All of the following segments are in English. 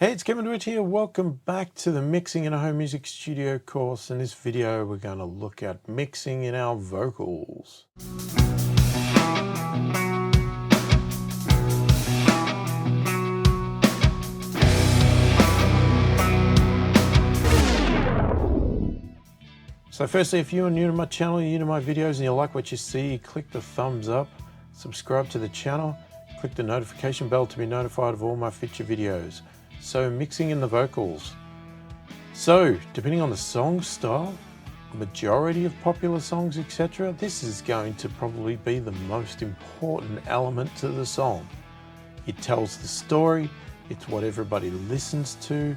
Hey, it's Kevin DeWitt here. Welcome back to the Mixing in a Home Music Studio course. In this video, we're going to look at mixing in our vocals. So firstly, if you are new to my channel, you're new to my videos, and you like what you see, click the thumbs up, subscribe to the channel, click the notification bell to be notified of all my future videos. So mixing in the vocals. So depending on the song style, majority of popular songs, etc., this is going to probably be the most important element to the song. It tells the story, it's what everybody listens to.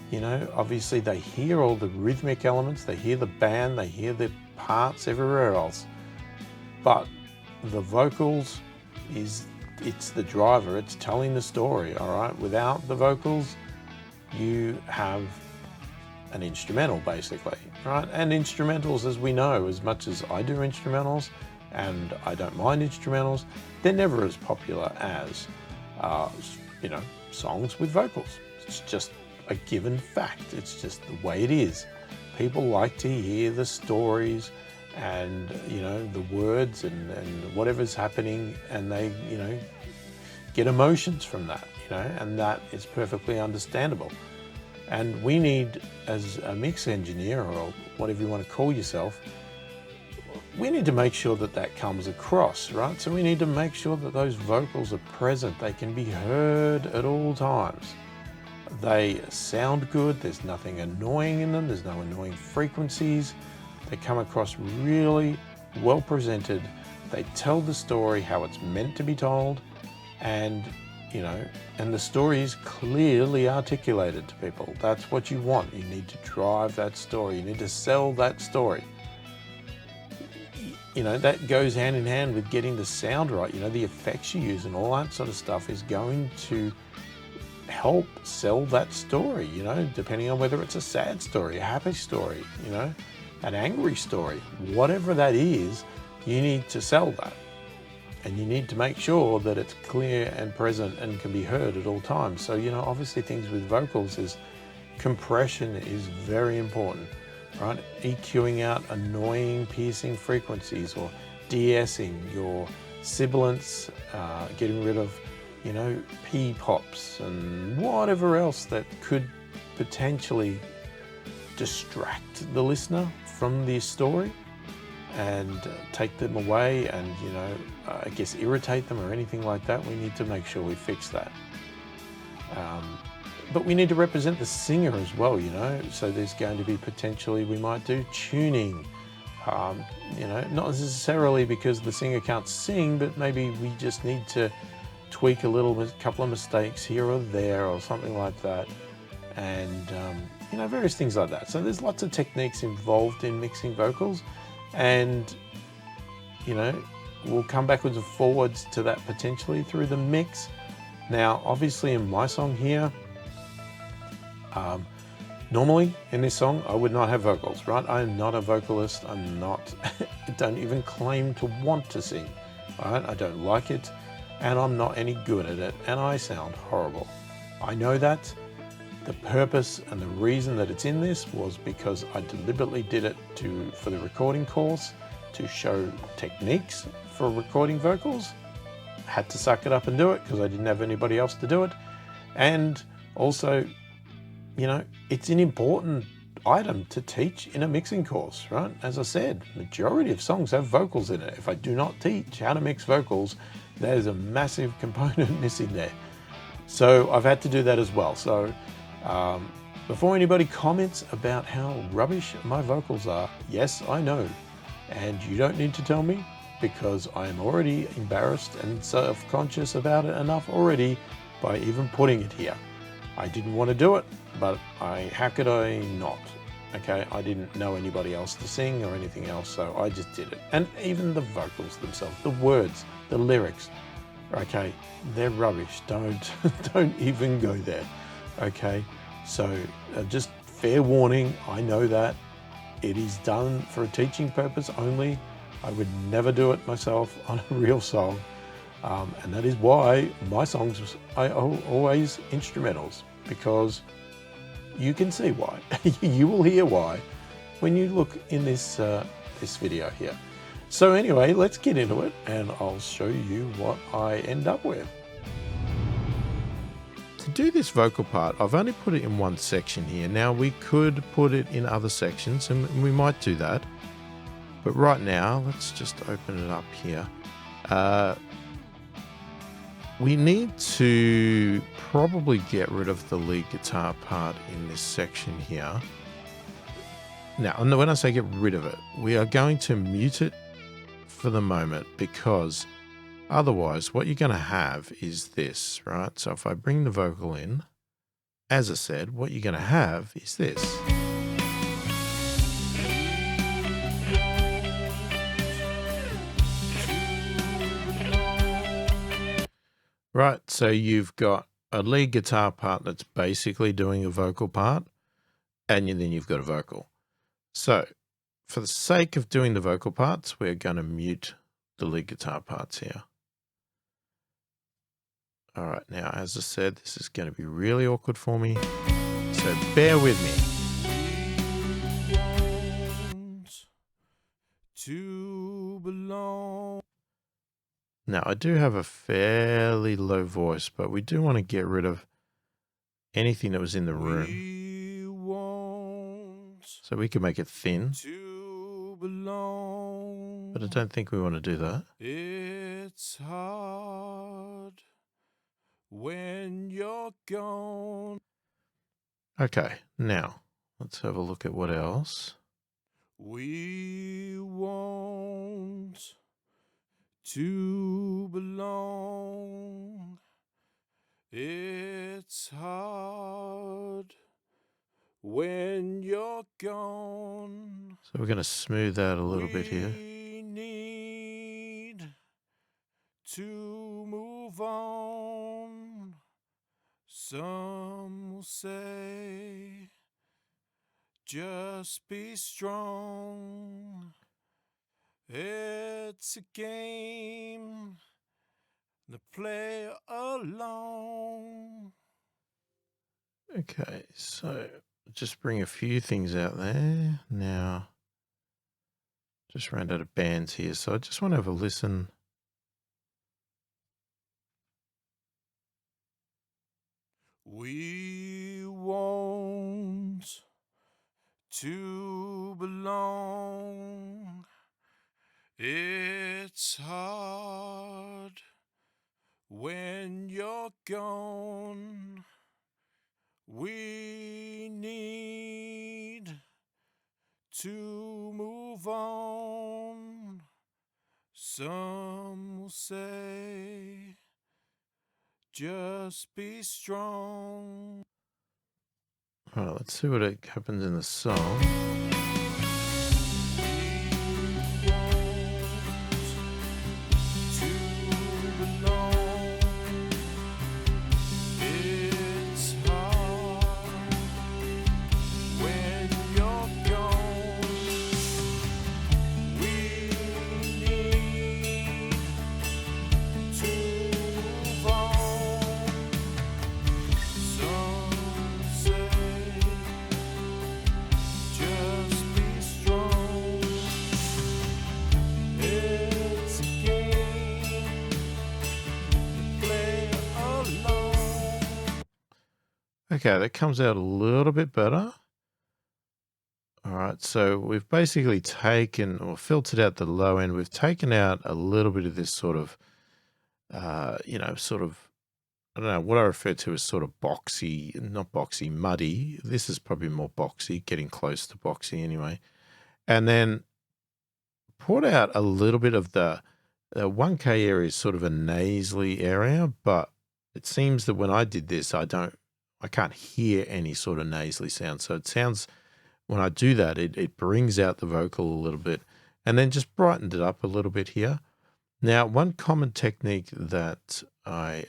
You know, obviously they hear all the rhythmic elements, they hear the band, they hear the parts everywhere else. But the vocals it's the driver, it's telling the story, all right? Without the vocals, you have an instrumental basically, right? And instrumentals, as we know, as much as I do instrumentals, and I don't mind instrumentals, they're never as popular as, you know, songs with vocals. It's just a given fact. It's just the way it is. People like to hear the stories and, you know, the words and whatever's happening, and they, you know, get emotions from that, you know, and that is perfectly understandable. And we need, as a mix engineer, or whatever you want to call yourself, we need to make sure that that comes across, right? So we need to make sure that those vocals are present. They can be heard at all times. They sound good. There's nothing annoying in them. There's no annoying frequencies. They come across really well presented. They tell the story how it's meant to be told, and, you know, and the story is clearly articulated to people. That's what you want. You need to drive that story. You need to sell that story. You know, that goes hand in hand with getting the sound right. You know, the effects you use and all that sort of stuff is going to help sell that story, you know, depending on whether it's a sad story, a happy story, you know, an angry story, whatever that is, you need to sell that. And you need to make sure that it's clear and present and can be heard at all times. So, you know, obviously things with vocals is compression is very important, right? EQing out annoying piercing frequencies, or de-essing your sibilants, getting rid of, you know, P-pops and whatever else that could potentially distract the listener from the story and take them away and, you know, I guess irritate them or anything like that. We need to make sure we fix that. But we need to represent the singer as well, you know, so there's going to be potentially, we might do tuning, you know, not necessarily because the singer can't sing, but maybe we just need to tweak a couple of mistakes here or there or something like that, and you know, various things like that. So there's lots of techniques involved in mixing vocals, and, you know, we'll come backwards and forwards to that potentially through the mix. Now, obviously in my song here, normally in this song, I would not have vocals, right? I am not a vocalist. I'm not, don't even claim to want to sing, right? I don't like it, and I'm not any good at it, and I sound horrible. I know that. The purpose and the reason that it's in this was because I deliberately did it for the recording course, to show techniques for recording vocals. Had to suck it up and do it because I didn't have anybody else to do it. And also, you know, it's an important item to teach in a mixing course, right? As I said, majority of songs have vocals in it. If I do not teach how to mix vocals, there's a massive component missing there. So I've had to do that as well. So before anybody comments about how rubbish my vocals are, yes, I know. And you don't need to tell me, because I am already embarrassed and self-conscious about it enough already by even putting it here. I didn't want to do it, but how could I not? Okay, I didn't know anybody else to sing or anything else, so I just did it. And even the vocals themselves, the words, the lyrics, okay, they're rubbish. Don't even go there. Okay, so just fair warning, I know that. It is done for a teaching purpose only. I would never do it myself on a real song. And that is why my songs are always instrumentals. because you can see why. You will hear why when you look in this this video here. So anyway, let's get into it and I'll show you what I end up with. To do this vocal part, I've only put it in one section here. Now we could put it in other sections and we might do that. But right now, let's just open it up here. We need to probably get rid of the lead guitar part in this section here. Now, when I say get rid of it, we are going to mute it for the moment, because otherwise what you're going to have is this, right? So if I bring the vocal in, as I said, what you're going to have is this. Right, so you've got a lead guitar part that's basically doing a vocal part, and then you've got a vocal. So for the sake of doing the vocal parts, we're going to mute the lead guitar parts here. All right, now, as I said, this is going to be really awkward for me, so bear with me. To belong. Now, I do have a fairly low voice, but we do want to get rid of anything that was in the room. So we can make it thin. But I don't think we want to do that. It's hard when you're gone. Okay, now let's have a look at what else. We want to belong. It's hard when you're gone. So we're going to smooth out a little bit here. We need to move on. Some will say, just be strong. It's a game to play alone. Okay, so just bring a few things out there. Now, just ran out of bands here, so I just want to have a listen. We want to belong. It's hard when you're gone. We need to move on. Some will say, just be strong. All right, let's see what happens in the song. Okay, that comes out a little bit better. All right, so we've basically taken or filtered out the low end. We've taken out a little bit of this sort of, sort of, I don't know, what I refer to as sort of boxy, not boxy, muddy. This is probably more boxy, getting close to boxy anyway. And then poured out a little bit of the 1K area is sort of a nasally area, but it seems that when I did this, I can't hear any sort of nasally sound. So it sounds, when I do that, it brings out the vocal a little bit and then just brightened it up a little bit here. Now, one common technique that I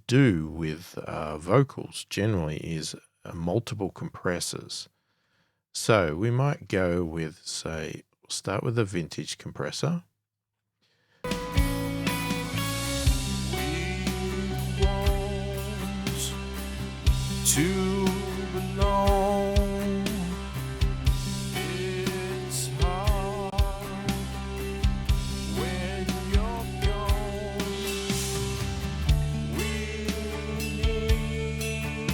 do with vocals generally is multiple compressors. So we might go with, say, we'll start with a vintage compressor. to belong. It's hard when you're gone. We need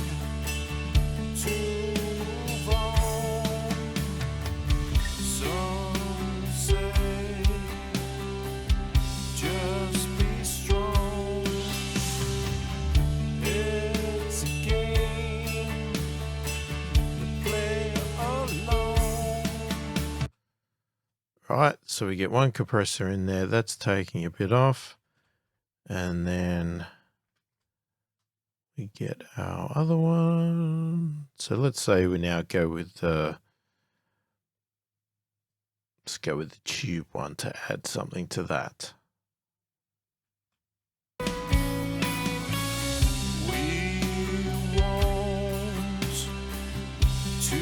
to move on. Some say just be strong. It's a game to play alone. Right, so we get one compressor in there. That's taking a bit off. And then we get our other one. So let's say we now go with let's go with the tube one to add something to that. We want to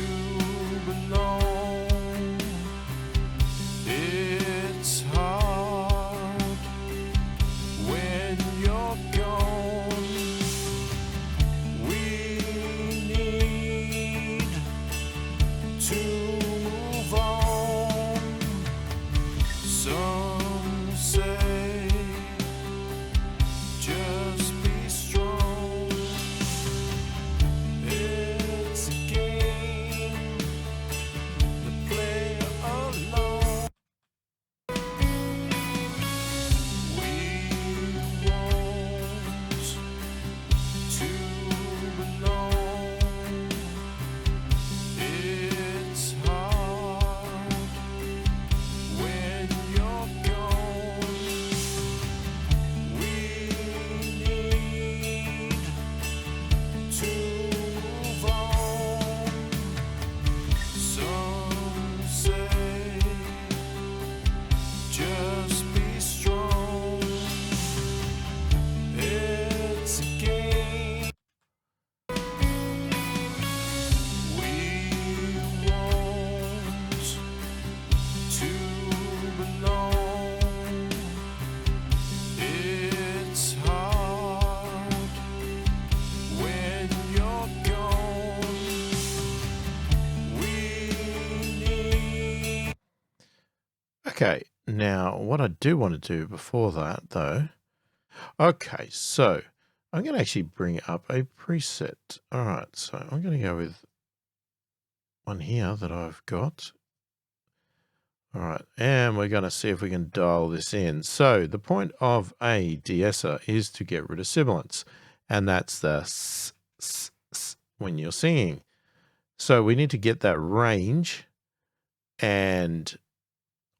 belong. It's hard when you're gone. We need to move on. Some say just be strong. It's a game to play alone. We want to belong. It's hard when you're gone. We need to move on. Some say just be strong. It's a game. We want to belong. It's hard when you're gone. We need. Okay, now what I do want to do before that though. Okay, so I'm going to actually bring up a preset. All right, so I'm going to go with one here that I've got. All right, and we're going to see if we can dial this in. So the point of a de-esser is to get rid of sibilants, and that's the s, s, s when you're singing. So we need to get that range and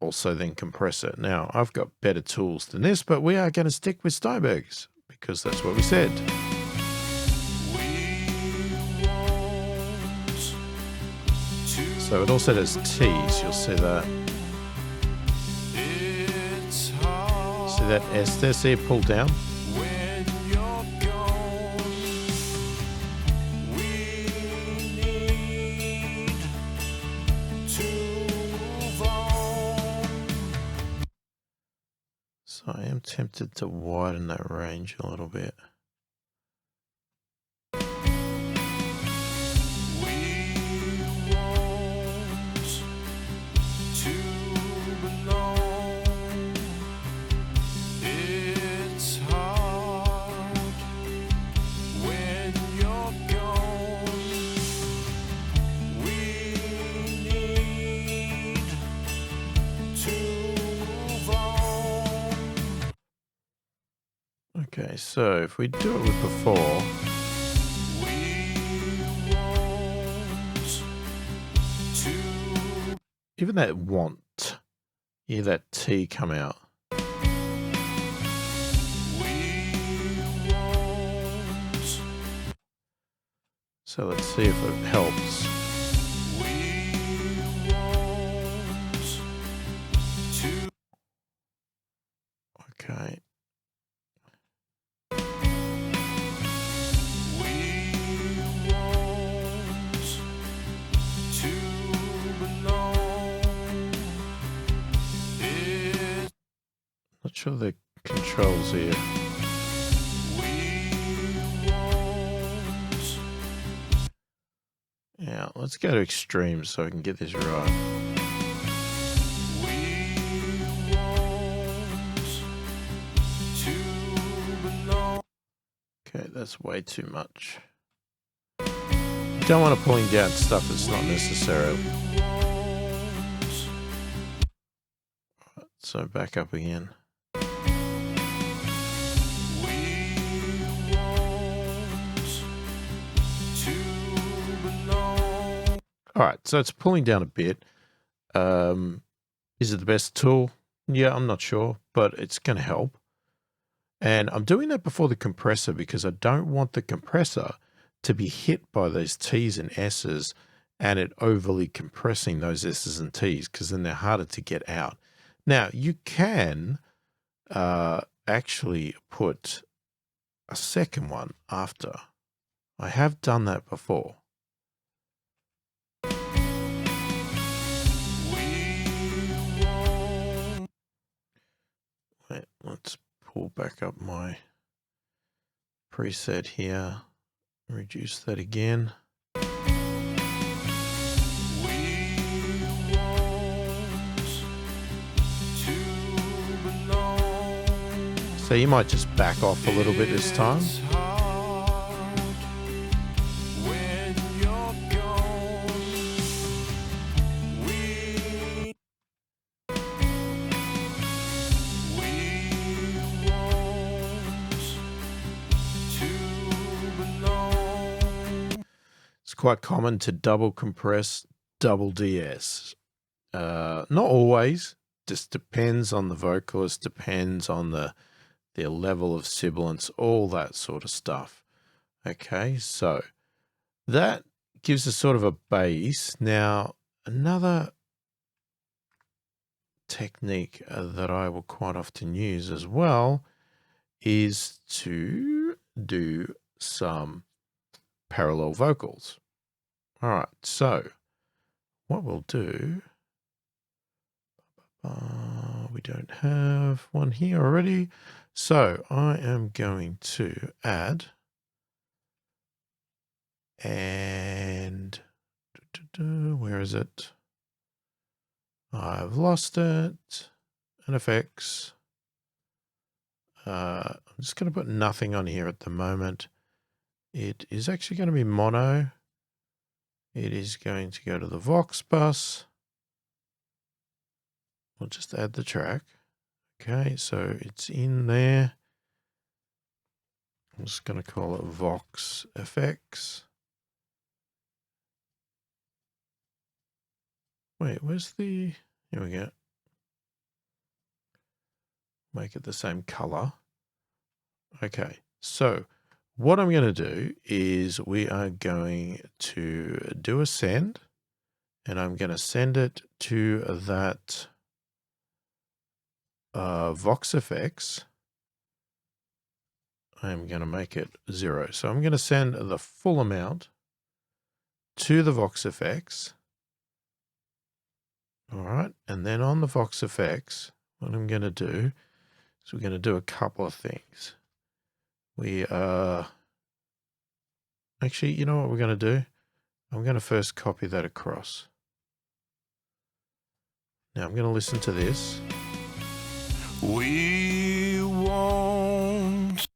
also then compress it. Now, I've got better tools than this, but we are going to stick with Steinberg's because that's what we said. So it also has T's, you'll see that. See that S there, see it pull down? So I am tempted to widen that range a little bit. Okay, so if we do it with before, even that want, you hear that T come out. So let's see if it helps. Okay. Not sure the controls here. Now, let's go to extreme so I can get this right. Okay, that's way too much. Don't want to pulling down stuff that's not necessary. So back up again. All right, so it's pulling down a bit. Is it the best tool? Yeah, I'm not sure, but it's going to help. And I'm doing that before the compressor because I don't want the compressor to be hit by those T's and S's and it overly compressing those S's and T's because then they're harder to get out. Now, you can actually put a second one after. I have done that before. Wait, let's pull back up my preset here. Reduce that again. So you might just back off a little bit this time. It's quite common to double compress, double DS. Not always, just depends on the vocalist, depends on their level of sibilance, all that sort of stuff. Okay, so that gives us sort of a base. Now, another technique that I will quite often use as well is to do some parallel vocals. All right, so what we'll do, we don't have one here already. So I am going to add and where is it? I've lost it. And effects. I'm just going to put nothing on here at the moment. It is actually going to be mono. It is going to go to the Vox bus. We'll just add the track. Okay, so it's in there. I'm just going to call it Vox FX. Wait, where's the... Here we go. Make it the same color. Okay, so what I'm going to do is we are going to do a send, and I'm going to send it to that Vox FX. I'm going to make it 0. So I'm going to send the full amount to the Vox FX. All right. And then on the Vox FX, what I'm going to do is we're going to do a couple of things. We are actually, you know what we're going to do? I'm going to first copy that across. Now I'm going to listen to this. We won't.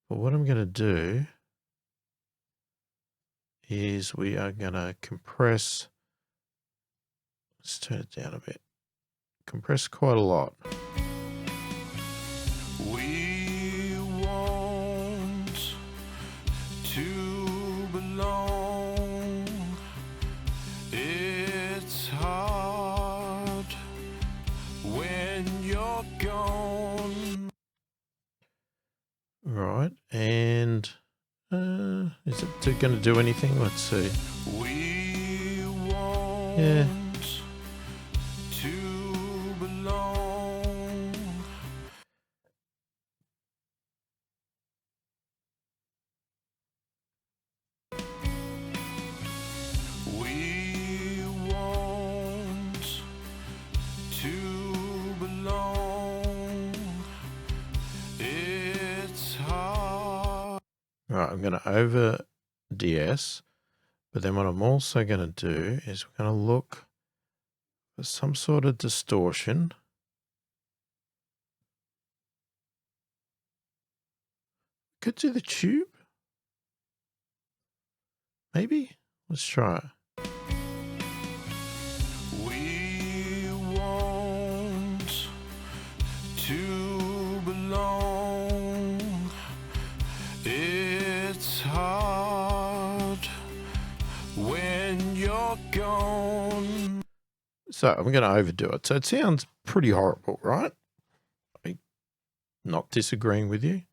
But what I'm going to do is we are going to compress. Let's turn it down a bit. Compress quite a lot. We want to belong. It's hard when you're gone. Right, and is it going to do anything? Let's see. We want to belong. We want to belong. It's hard. All right, I'm going to over DS, But then what I'm also going to do is we're going to look for some sort of distortion. Could do the tube. Maybe. Let's try it. We want to belong. It's hard when you're gone. So I'm going to overdo it. So it sounds pretty horrible, right? I'm not disagreeing with you.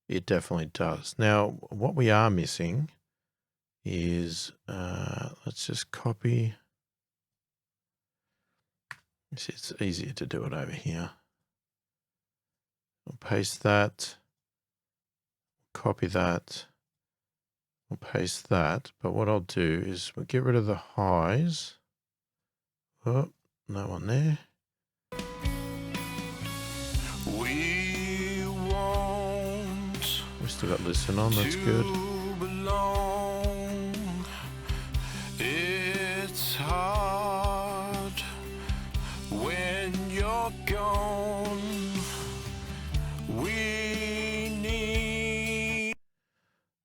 It definitely does. Now, what we are missing is, let's just copy. It's easier to do it over here. I'll paste that, copy that, I'll paste that. But what I'll do is we'll get rid of the highs. Oh, no one there. We want We still got listen on, that's good. belong. It's hard when you're gone. We need.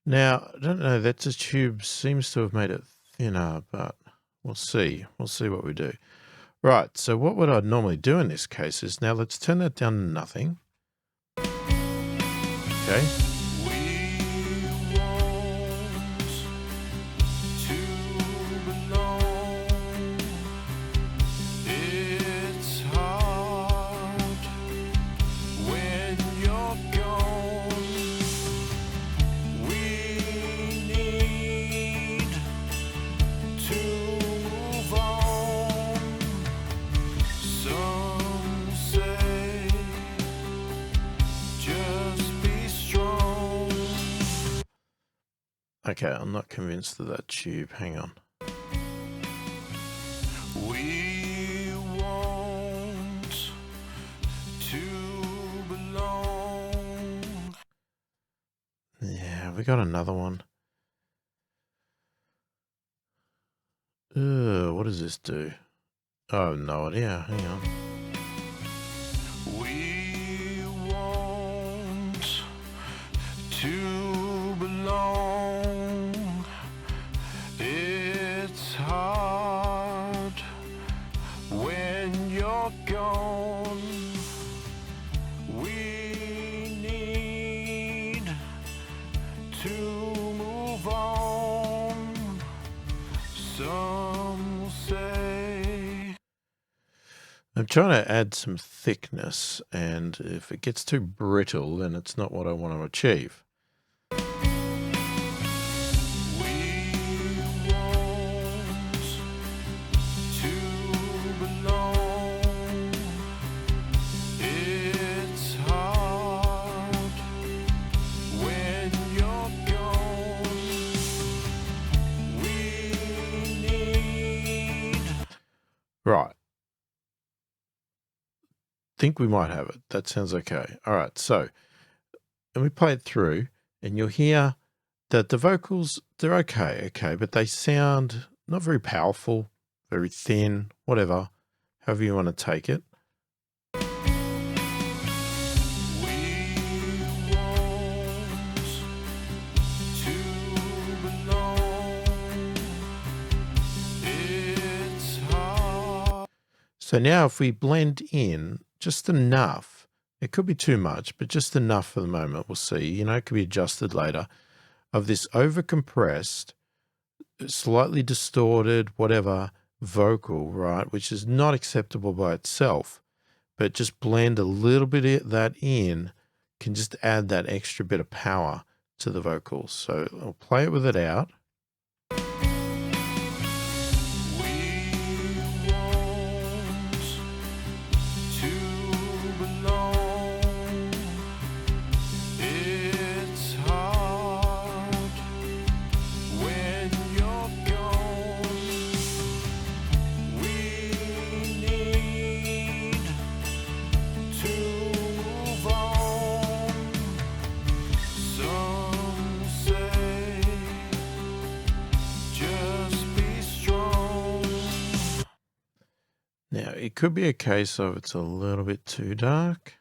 Now, I don't know, that the tube seems to have made it thinner, but we'll see. We'll see what we do. Right, so what I'd normally do in this case is, now let's turn that down to nothing. Okay. We want to belong. It's hard when you're gone. We need to move on. Some say just be strong. Okay, I'm not convinced of that tube. Hang on. We want to belong. Yeah, we got another one. What does this do? Oh, I have no idea. Hang on. We want to belong. It's hard when you're gone. We need to move on. Some say. I'm trying to add some thickness, and if it gets too brittle, then it's not what I want to achieve. We want to belong. It's hard when you're gone. We need. Right. Think we might have it. That sounds okay. All right, so let me play it through, and you'll hear that the vocals, they're okay, but they sound not very powerful, very thin, whatever, however you want to take it. We want to belong. It's hard. So now if we blend in just enough, it could be too much, but just enough for the moment, we'll see. You know, it could be adjusted later, of this overcompressed, slightly distorted, whatever, vocal, right, which is not acceptable by itself, but just blend a little bit of that in, can just add that extra bit of power to the vocals. So I'll play it with it out. We want to belong. It's hard when you're gone. We need to move on. Some say Now, it could be a case of it's a little bit too dark.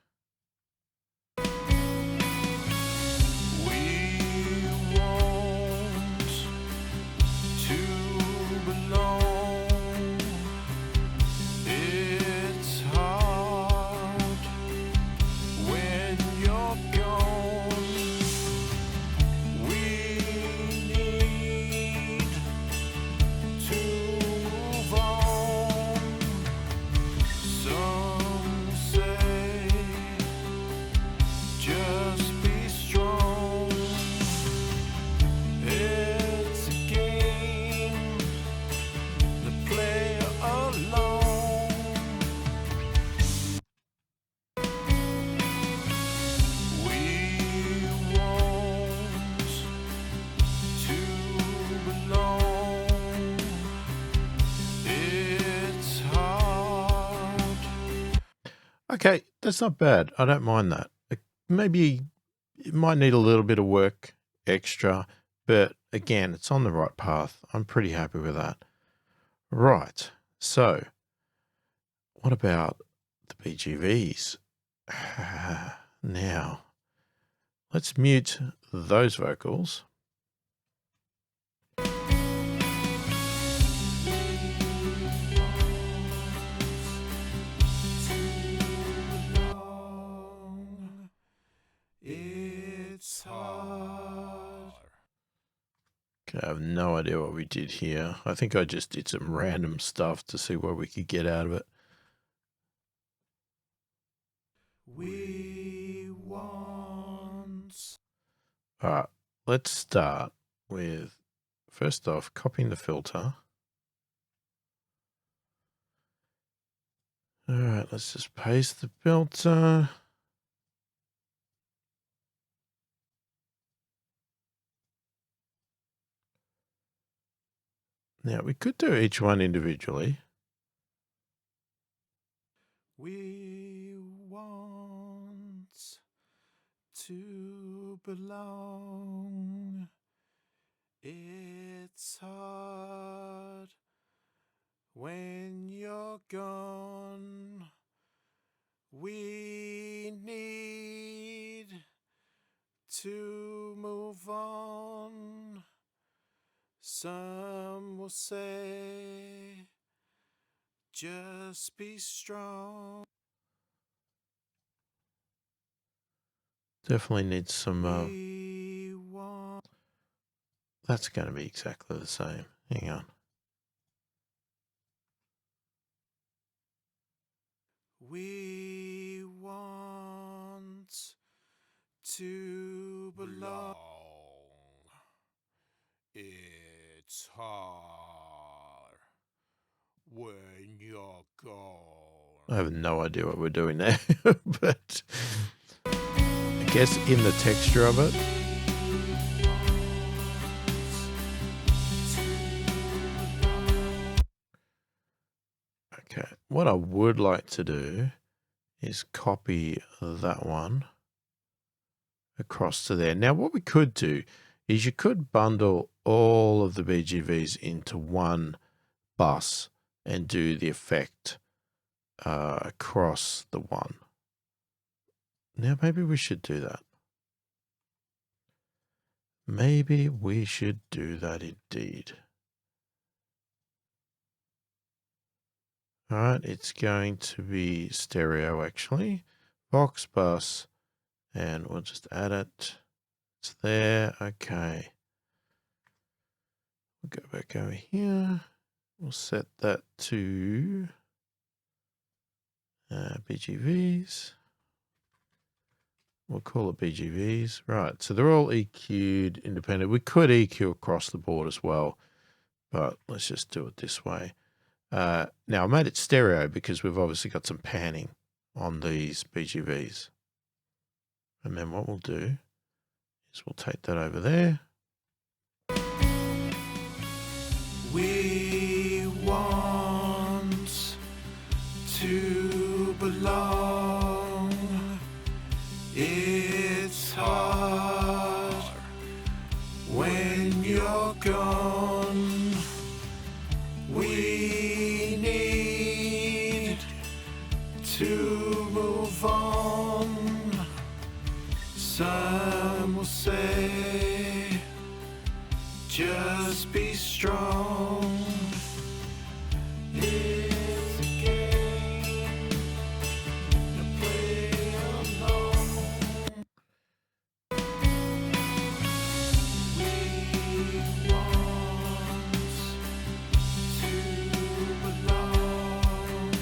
Okay, that's not bad. I don't mind that. Maybe it might need a little bit of work extra, but again, it's on the right path. I'm pretty happy with that. Right, so what about the BGVs? Now, let's mute those vocals. It's hard. Okay, I have no idea what we did here. I think I just did some random stuff to see what we could get out of it. We want. All right, let's start with, first off, copying the filter. All right, let's just paste the filter. Now, we could do each one individually. We want to belong. It's hard when you're gone. We need to move on. Some will say, just be strong. Definitely needs some, We want. that's going to be exactly the same. Hang on. We want to belong. It's hard when you're gone. I have no idea what we're doing there, but I guess in the texture of it. Okay, what I would like to do is copy that one across to there. Now, what we could do is you could bundle all of the BGVs into one bus and do the effect across the one. Now, maybe we should do that. Maybe we should do that indeed. All right, it's going to be stereo actually. Vox bus, and we'll just add it. It's there. Okay. We'll go back over here. We'll set that to BGVs. We'll call it BGVs. Right, so they're all EQ'd independent. We could EQ across the board as well, but let's just do it this way. Now, I made it stereo because we've obviously got some panning on these BGVs. And then what we'll do is we'll take that over there. We want to belong. It's hard when you're gone. We need strong. It's a game to play alone. We want to belong.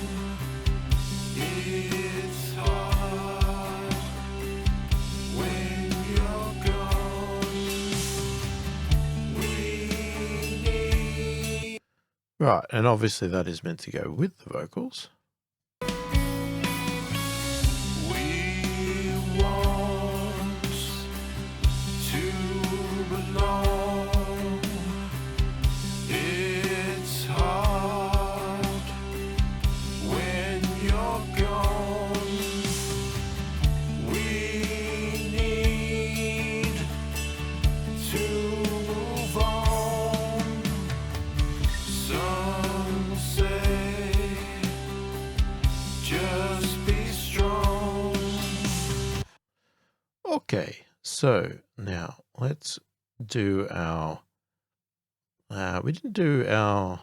It's hard when you're gone. We need. Right, and obviously that is meant to go with the vocals. We want to belong. It's hard when you're gone. We need to move on. Some say just be strong. Okay, so now let's do our, we didn't do our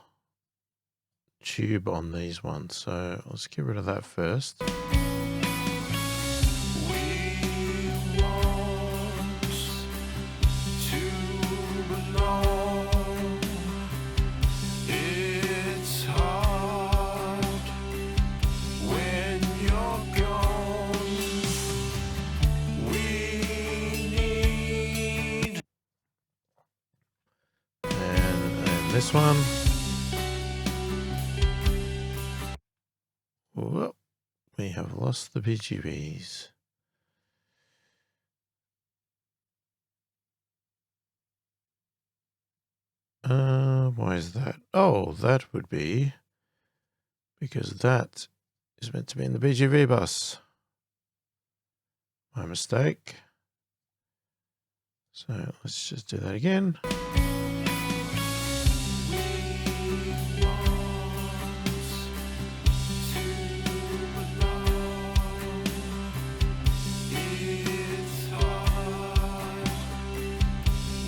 tube on these ones, so let's get rid of that first. We want to belong. It's hard when you're gone. We need. And this one. Whoop, we have lost the BGBs. Why is that? Oh, that would be because that is meant to be in the BGV bus. My mistake. So let's just do that again. It's hard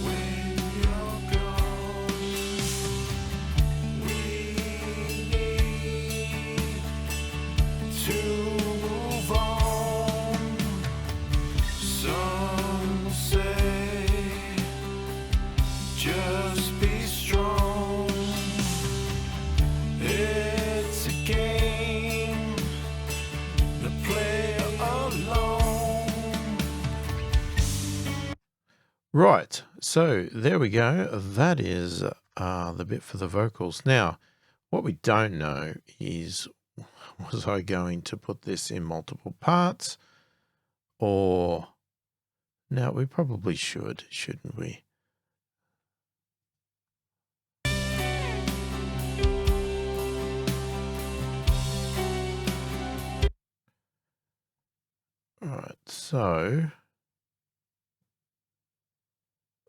when you're gone. We need to move on. Some say just be strong. It's a game to play alone. Right, so there we go. That is the bit for the vocals. Now, what we don't know is, was I going to put this in multiple parts? Or, no, we probably should, shouldn't we? All right, so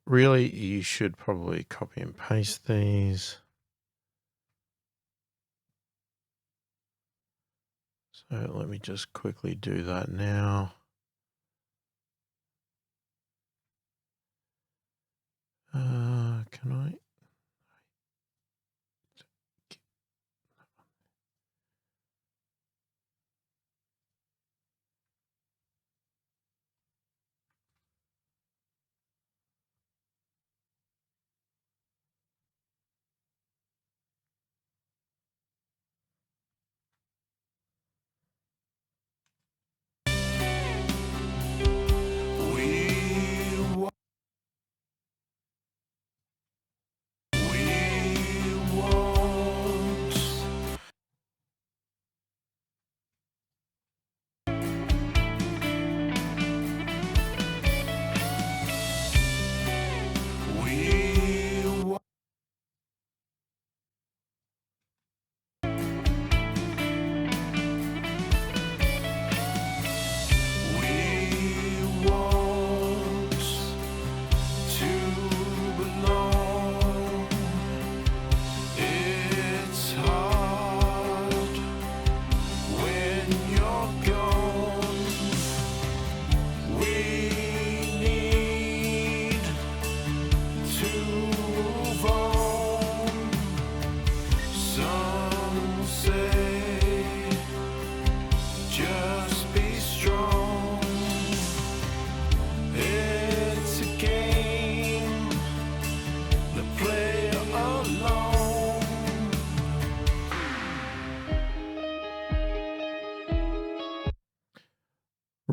really you should probably copy and paste these. So let me just quickly do that now. Can I? We want.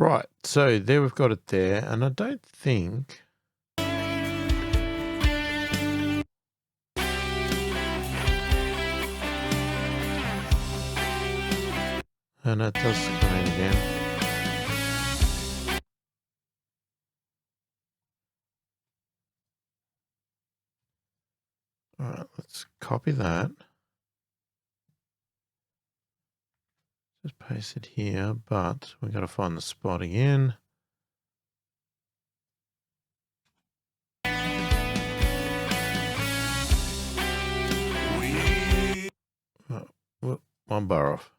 Right, so there we've got it there, and I don't think... And it does come in again. All right, let's copy that. Just paste it here, but we've got to find the spot again. Oh, one bar off.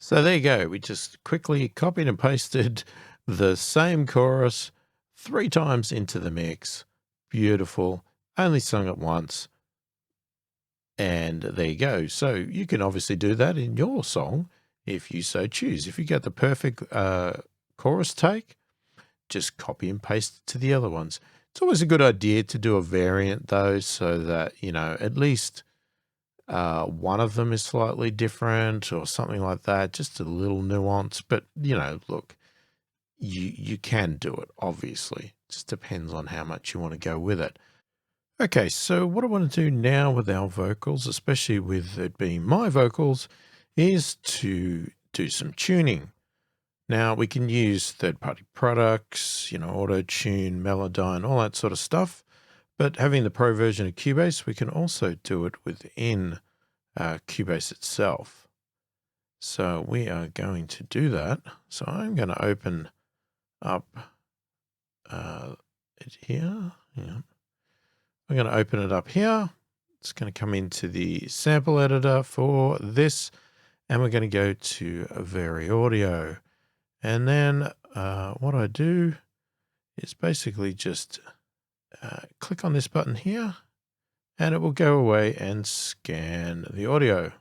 So there you go. We just quickly copied and pasted the same chorus 3 times into the mix. Beautiful. Only sung it once. And there you go. So you can obviously do that in your song if you so choose. If you get the perfect chorus take, just copy and paste it to the other ones. It's always a good idea to do a variant though, so that, you know, at least one of them is slightly different or something like that, just a little nuance. But, you know, look, you can do it, obviously. It just depends on how much you want to go with it. Okay, so what I want to do now with our vocals, especially with it being my vocals, is to do some tuning. Now, we can use third-party products, you know, Auto-Tune, Melodyne, all that sort of stuff. But having the pro version of Cubase, we can also do it within Cubase itself. So we are going to do that. So I'm going to open up it here. Yeah. I'm going to open it up here. It's going to come into the sample editor for this. And we're going to go to Vary Audio. And then what I do is basically just click on this button here, and it will go away and scan the audio.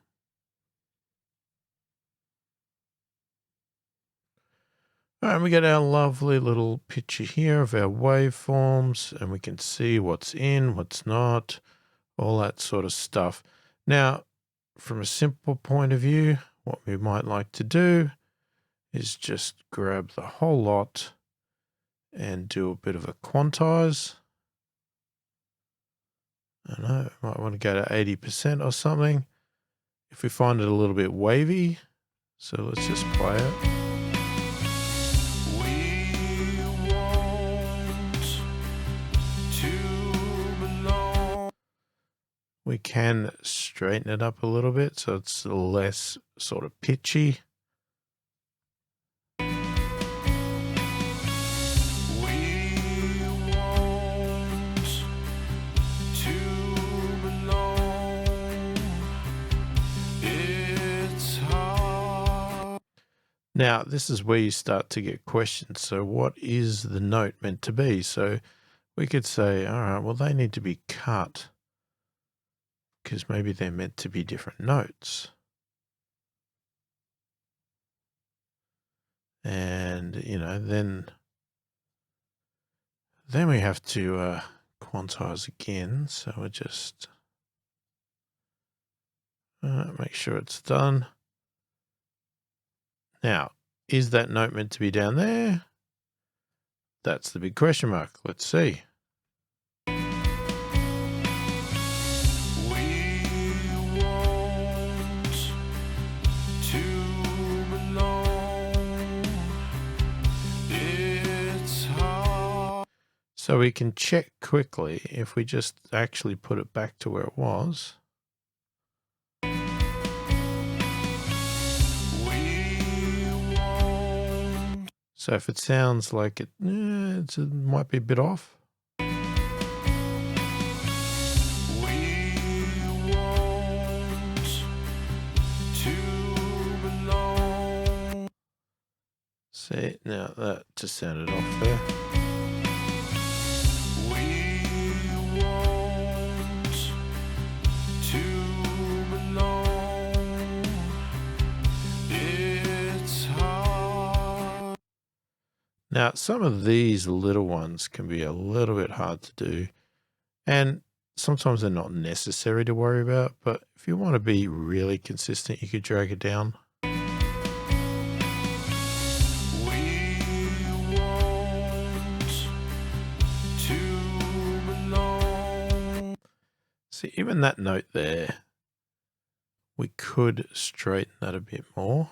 All right, we get our lovely little picture here of our waveforms, and we can see what's in, what's not, all that sort of stuff. Now, from a simple point of view, what we might like to do is just grab the whole lot and do a bit of a quantize. I don't know, might want to go to 80% or something if we find it a little bit wavy. So let's just play it. We want to belong. We can straighten it up a little bit so it's less sort of pitchy. Now, this is where you start to get questions. So what is the note meant to be? So we could say, all right, well, they need to be cut because maybe they're meant to be different notes. And, you know, then we have to quantize again. So we just make sure it's done. Now, is that note meant to be down there? That's the big question mark. Let's see. We want to belong. It's hard. So we can check quickly if we just actually put it back to where it was. We So if it sounds like it might be a bit off. We want to belong. See, now that just sounded off there. We want to belong. It's hard. Now, some of these little ones can be a little bit hard to do, and sometimes they're not necessary to worry about, but if you want to be really consistent, you could drag it down. We want to belong. See, even that note there, we could straighten that a bit more.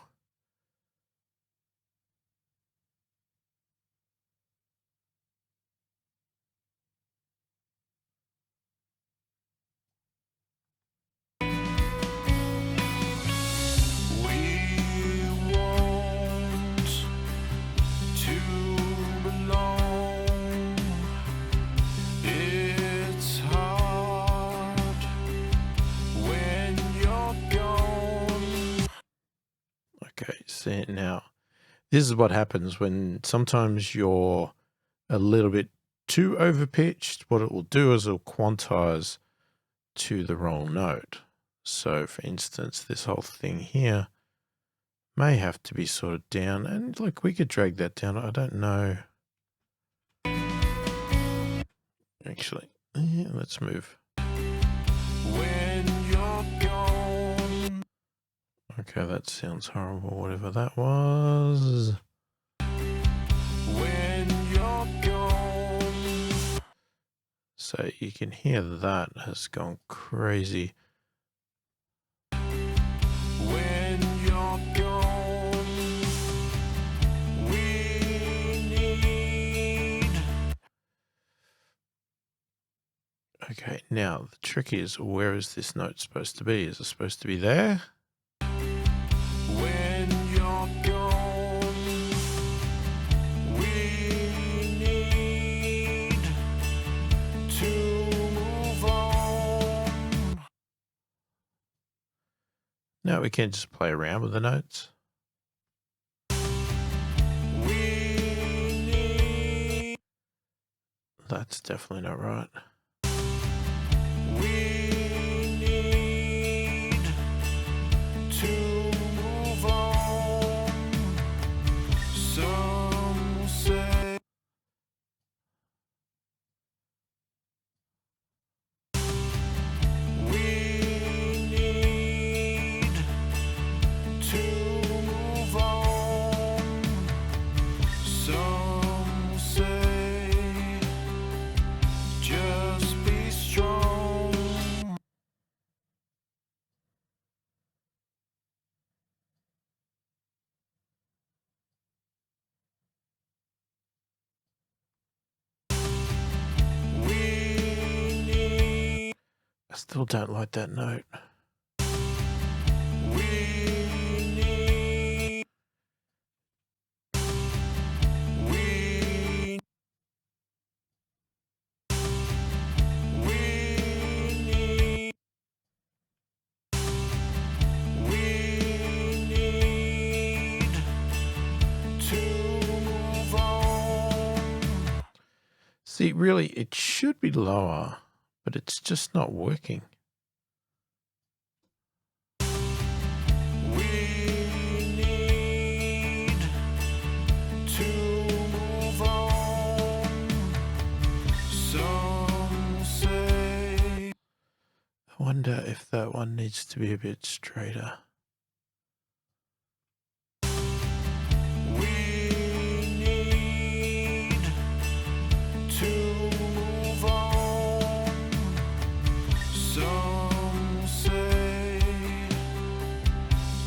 We want to belong. It's hard when you're gone. Okay, see now, this is what happens when sometimes you're a little bit too overpitched. What it will do is it'll quantize to the wrong note. So for instance, this whole thing here may have to be sort of down, and look, we could drag that down. I don't know. Actually, yeah, let's move. When you're gone. Okay, that sounds horrible, whatever that was. When you're gone. So you can hear that has gone crazy. When you're gone. We need. Okay, now the trick is, where is this note supposed to be? Is it supposed to be there? When you're gone. We need to move on. No, we can't just play around with the notes. We need. That's definitely not right. We need to move on. Some say. We need to move on. Some say just be strong. We need. I still don't like that note. We need. We. We need. We need to move on. See, really, it should be lower, but it's just not working. We need to move on. Some say. I wonder if that one needs to be a bit straighter. We need to move on. Some say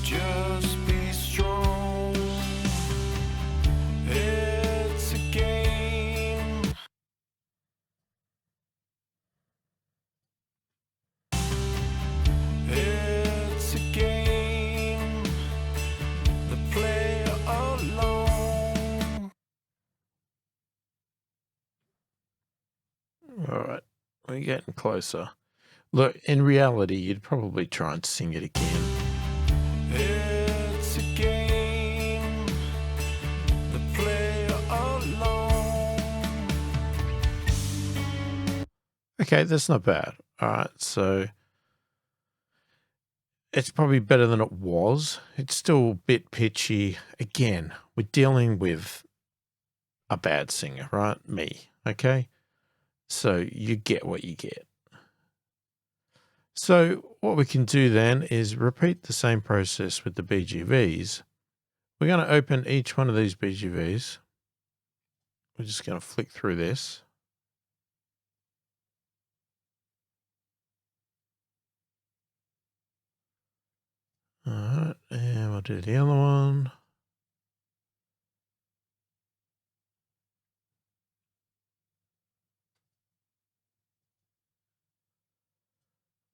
just be strong. It's a game. It's a game. All right, we're getting closer. Look, in reality, you'd probably try and sing it again. It's a game to play alone. Okay, that's not bad. All right, so it's probably better than it was. It's still a bit pitchy. Again, we're dealing with a bad singer, right? Me, okay? So you get what you get. So what we can do then is repeat the same process with the BGVs. We're going to open each one of these BGVs. We're just going to flick through this. All right, and we'll do the other one.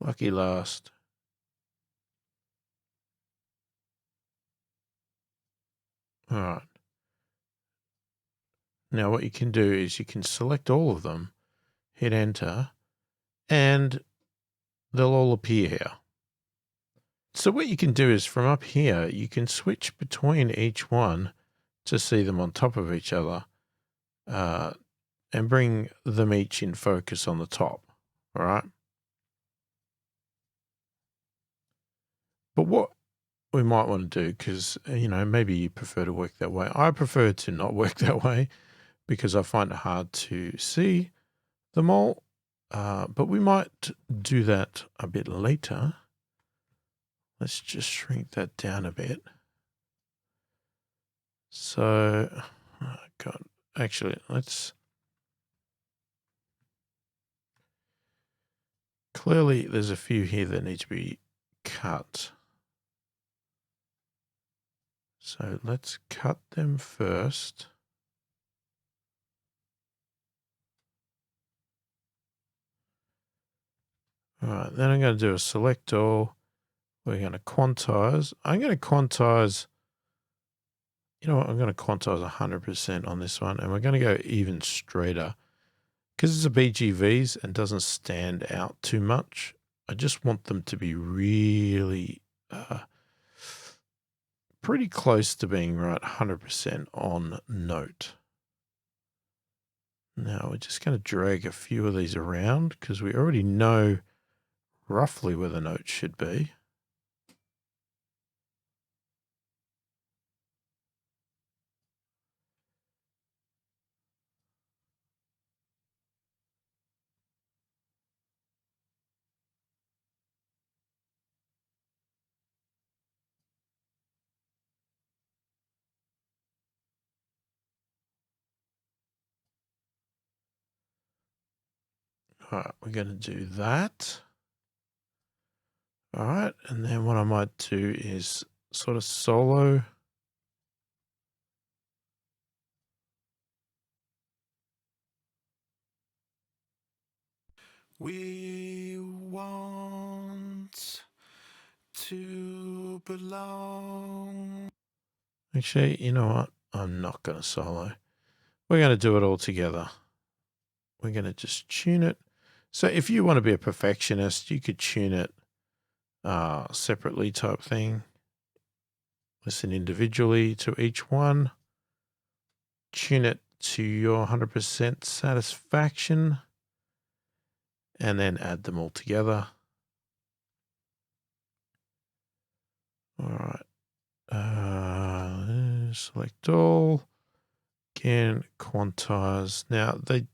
Lucky last. All right. Now what you can do is you can select all of them, hit enter, and they'll all appear here. So what you can do is from up here, you can switch between each one to see them on top of each other, and bring them each in focus on the top. All right. But what we might want to do, because, maybe you prefer to work that way. I prefer to not work that way because I find it hard to see them all. But we might do that a bit later. Let's just shrink that down a bit. So, God, actually, clearly there's a few here that need to be cut. So let's cut them first. All right, then I'm going to do a select all. We're going to quantize. I'm going to quantize, I'm going to quantize 100% on this one, and we're going to go even straighter. Because it's a BGVs and doesn't stand out too much, I just want them to be really pretty close to being right 100% on note. Now we're just going to drag a few of these around because we already know roughly where the note should be. All right, we're going to do that. All right, and then what I might do is sort of solo. We want to belong. Actually, you know what? I'm not going to solo. We're going to do it all together. We're going to just tune it. So if you want to be a perfectionist, you could tune it separately type thing. Listen individually to each one. Tune it to your 100% satisfaction. And then add them all together. All right. Select all. Again, quantize. Now, the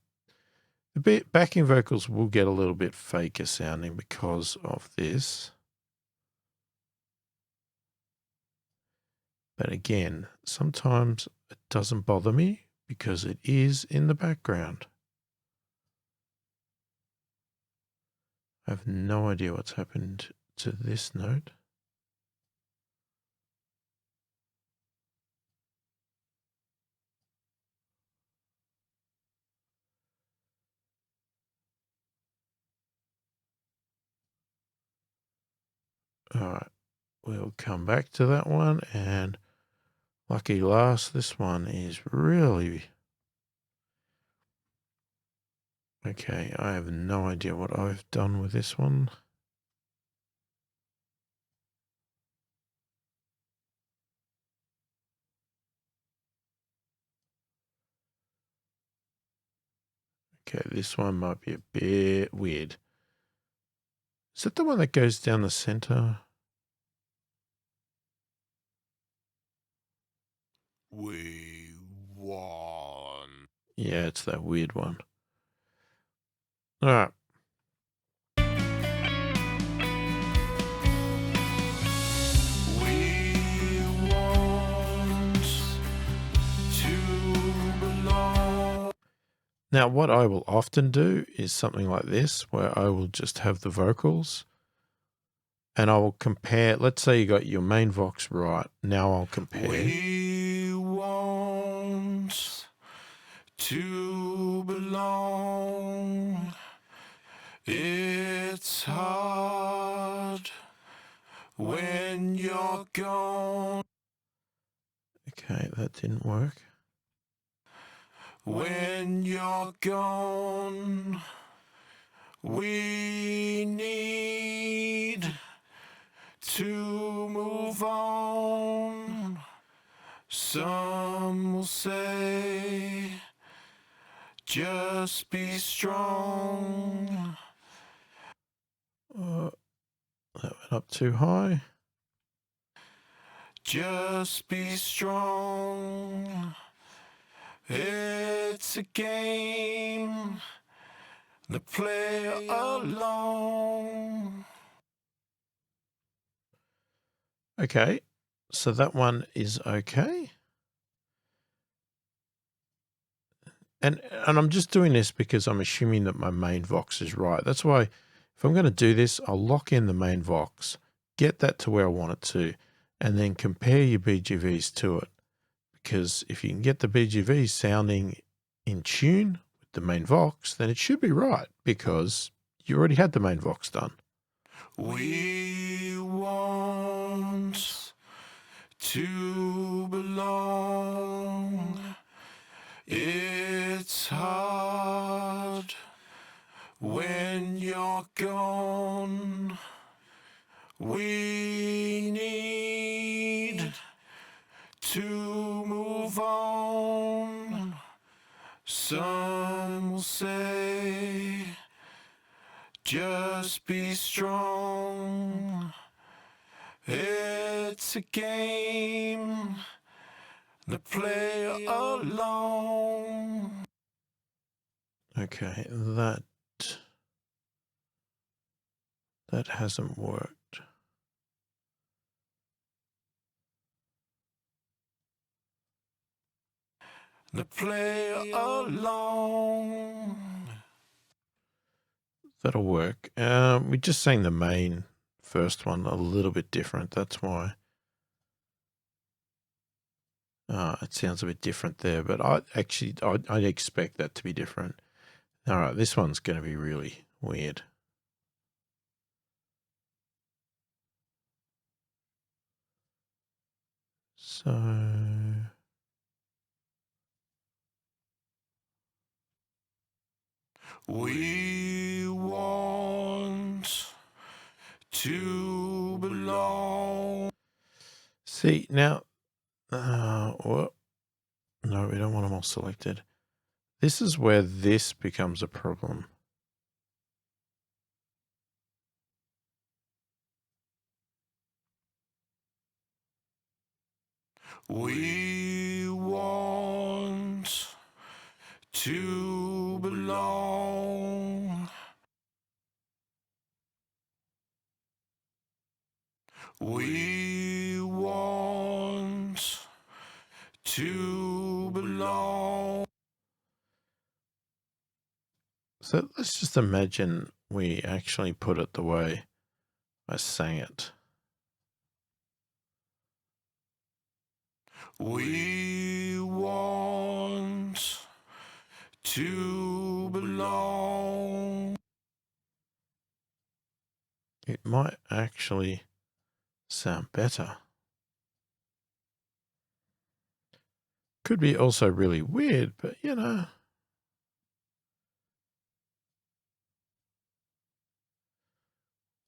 backing vocals will get a little bit faker sounding because of this. But again, sometimes it doesn't bother me because it is in the background. I have no idea what's happened to this note. All right, we'll come back to that one, and lucky last, this one is really Okay, I have no idea what I've done with this one. Okay, this one might be a bit weird. Is that the one that goes down the center? We won. Yeah, it's that weird one. All right. We want to belong. Now, what I will often do is something like this, where I will just have the vocals and I will compare. Let's say you got your main vox right. Now I'll compare. We want to belong. It's hard when you're gone. Okay, that didn't work. When you're gone, we need to move on. Some will say, just be strong. That went up too high. Just be strong. It's a game to play alone. Okay, so that one is okay. And I'm just doing this because I'm assuming that my main vox is right. That's why if I'm going to do this, I'll lock in the main vox, get that to where I want it to, and then compare your BGVs to it. Because if you can get the BGVs sounding in tune with the main vox, then it should be right because you already had the main vox done. We want to belong. It's hard when you're gone. We need to move on. Some will say, just be strong. It's a game to play alone. Okay, that hasn't worked. To play alone. That'll work. We just sang the main first one a little bit different. That's why. It sounds a bit different there, but I'd expect that to be different. All right, this one's going to be really weird. So We want to belong. see now, no, we don't want them all selected. This is where this becomes a problem. We want to belong. We want to belong. So let's just imagine we actually put it the way I sang it. We want to belong. It might actually sound better. Could be also really weird, but you know.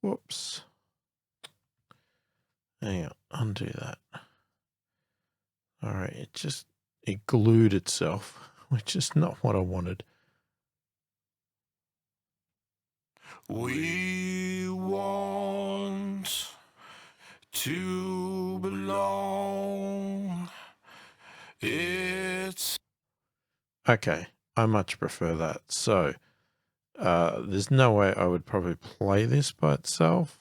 Whoops. Hang on, undo that. All right, it glued itself, which is not what I wanted. We want to belong. It's Okay, I much prefer that. So, there's no way I would probably play this by itself.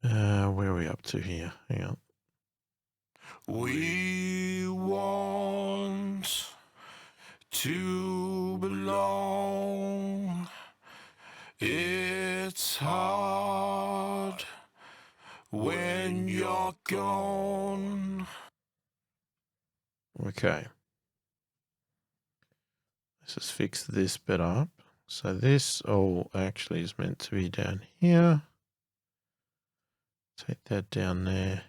Where are we up to here? Hang on. we want to belong. It's hard when you're gone. Okay. Let's just fix this bit up. So this all actually is meant to be down here. Take that down there.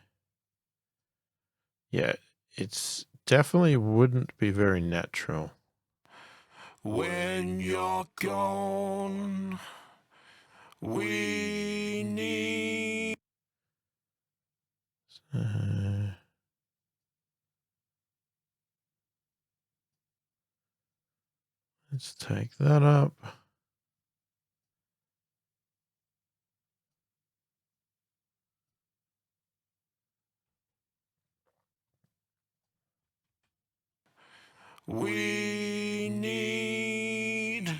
Yeah, it's definitely wouldn't be very natural. When you're gone, we need. Let's take that up. We need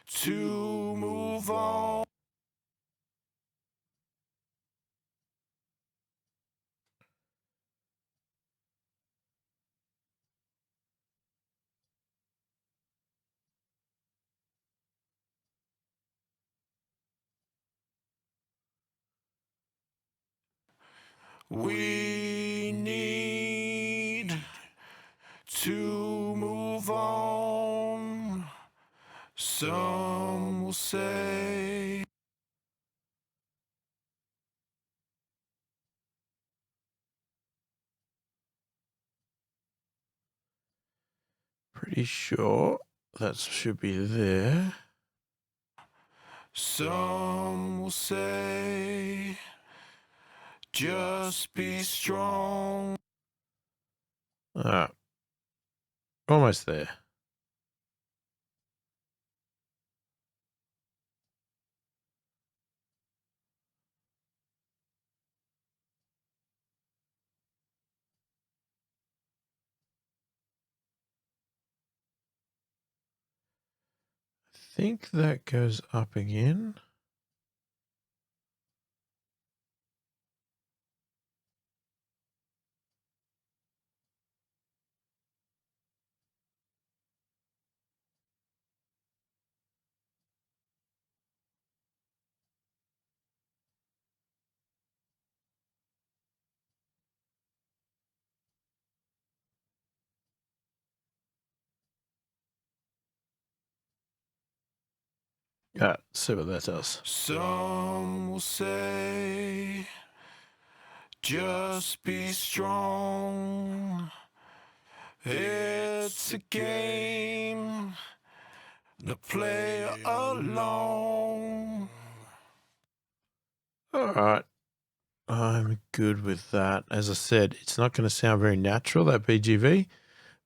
to move on. We need to move on. Some will say. Pretty sure that should be there. Some will say, just be strong. Almost there. I think that goes up again. See what that does. Some will say, just be strong. It's a game to play along. All right. I'm good with that. As I said, it's not going to sound very natural, that BGV,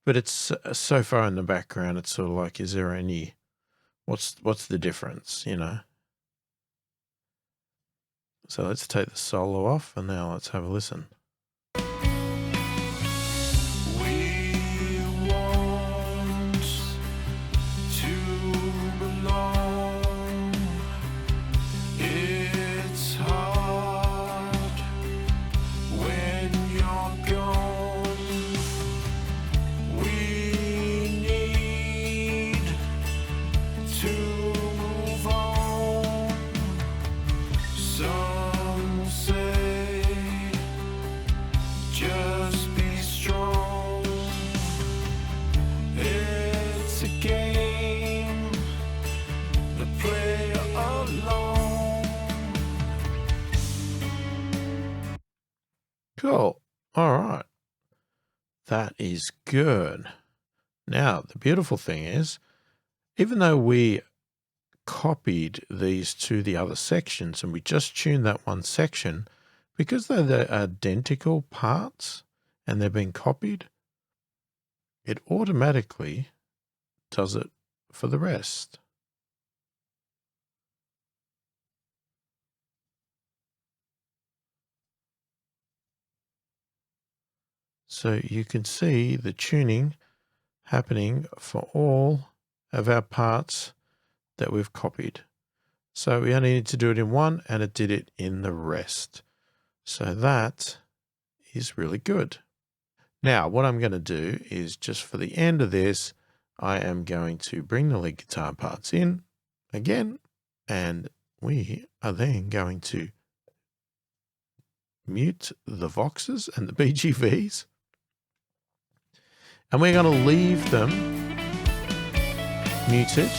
but it's so far in the background. It's sort of like, is there any, what's the difference, you know? So let's take the solo off and now let's have a listen. We want to belong. It's hard when you're gone. We need to move on. Some say Cool. All right. That is good. Now, the beautiful thing is, even though we copied these to the other sections and we just tuned that one section, because they're identical parts and they're being copied, it automatically does it for the rest. So you can see the tuning happening for all of our parts that we've copied. So we only need to do it in one, and it did it in the rest. So that is really good. Now, what I'm going to do is just for the end of this, I am going to bring the lead guitar parts in again, and we are then going to mute the Voxes and the BGVs, and we're going to leave them muted.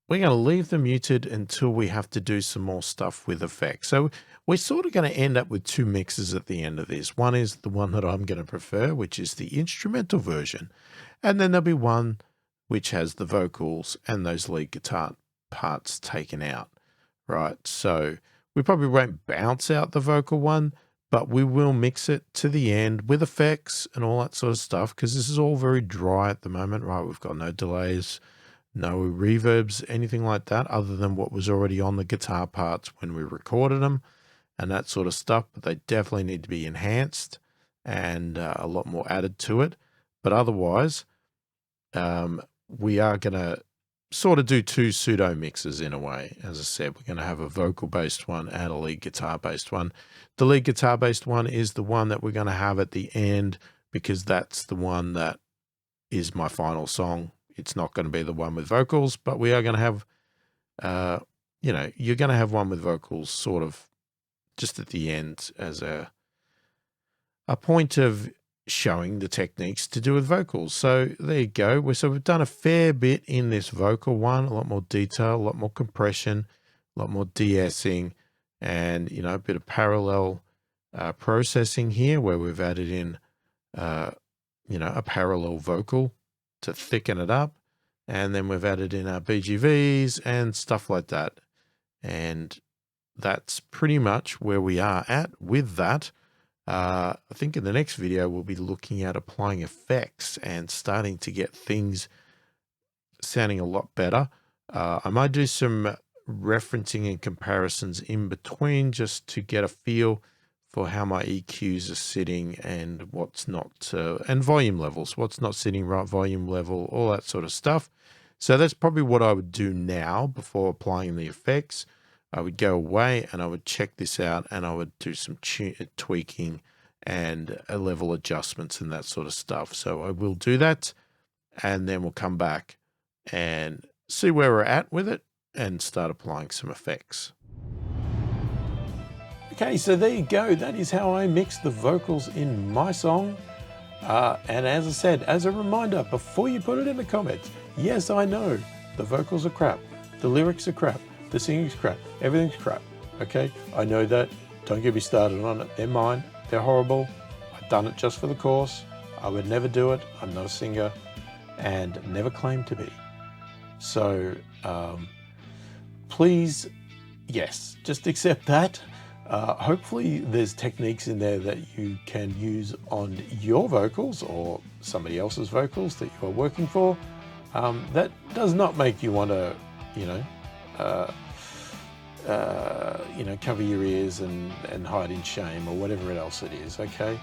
We're going to leave them muted until we have to do some more stuff with effects. So we're sort of going to end up with two mixes at the end of this. One is the one that I'm going to prefer, which is the instrumental version. And then there'll be one which has the vocals and those lead guitar parts taken out, right? So we probably won't bounce out the vocal one, but we will mix it to the end with effects and all that sort of stuff, because this is all very dry at the moment, right? We've got no delays, no reverbs, anything like that, other than what was already on the guitar parts when we recorded them and that sort of stuff. But they definitely need to be enhanced and a lot more added to it. But otherwise, we are going to sort of do two pseudo mixes in a way. As I said, we're going to have a vocal based one and a lead guitar based one. The lead guitar based one is the one that we're going to have at the end, because that's the one that is my final song. It's not going to be the one with vocals, but we are going to have, you're going to have one with vocals sort of just at the end as a point of showing the techniques to do with vocals. So there you go. So we've done a fair bit in this vocal one, a lot more detail, a lot more compression, a lot more de-essing, and, a bit of parallel processing here where we've added in, a parallel vocal to thicken it up. And then we've added in our BGVs and stuff like that. And that's pretty much where we are at with that. I think in the next video, we'll be looking at applying effects and starting to get things sounding a lot better. I might do some referencing and comparisons in between just to get a feel for how my EQs are sitting and what's not, and volume levels, what's not sitting right, volume level, all that sort of stuff. So that's probably what I would do now before applying the effects. I would go away and I would check this out, and I would do some tweaking and level adjustments and that sort of stuff. So I will do that, and then we'll come back and see where we're at with it and start applying some effects. Okay, so there you go. That is how I mix the vocals in my song. And as I said, as a reminder, before you put it in the comments, yes, I know the vocals are crap, the lyrics are crap, the singing's crap, everything's crap. Okay, I know that. Don't get me started on it. They're mine. They're horrible. I've done it just for the course. I would never do it. I'm not a singer and never claim to be. So please, yes, just accept that. Hopefully there's techniques in there that you can use on your vocals or somebody else's vocals that you are working for. That does not make you want to, cover your ears and hide in shame or whatever else it is, okay?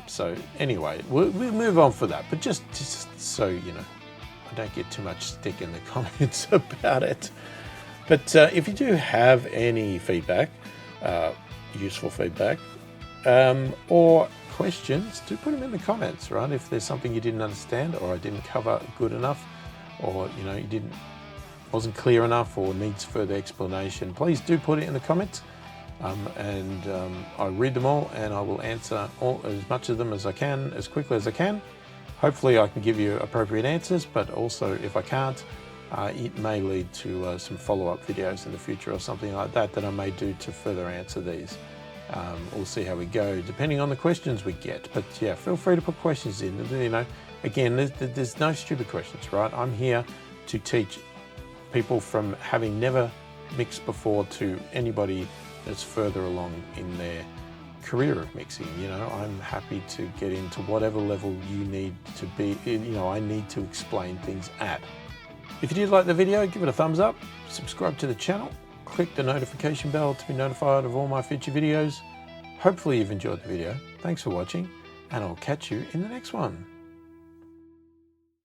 So anyway, we'll move on for that, but just so you know, I don't get too much stick in the comments about it. But if you do have any feedback, useful feedback, or questions, do put them in the comments, right? If there's something you didn't understand or I didn't cover good enough, or you wasn't clear enough or needs further explanation, please do put it in the comments, and I read them all and I will answer as much of them as I can, as quickly as I can. Hopefully I can give you appropriate answers, but also if I can't, it may lead to some follow-up videos in the future or something like that I may do to further answer these. We'll see how we go, depending on the questions we get. But yeah, feel free to put questions in. You know, again, there's no stupid questions, right? I'm here to teach people from having never mixed before to anybody that's further along in their career of mixing. You know, I'm happy to get into whatever level you need to be, you know, I need to explain things at. If you did like the video, give it a thumbs up, subscribe to the channel, click the notification bell to be notified of all my future videos. Hopefully you've enjoyed the video. Thanks for watching, and I'll catch you in the next one.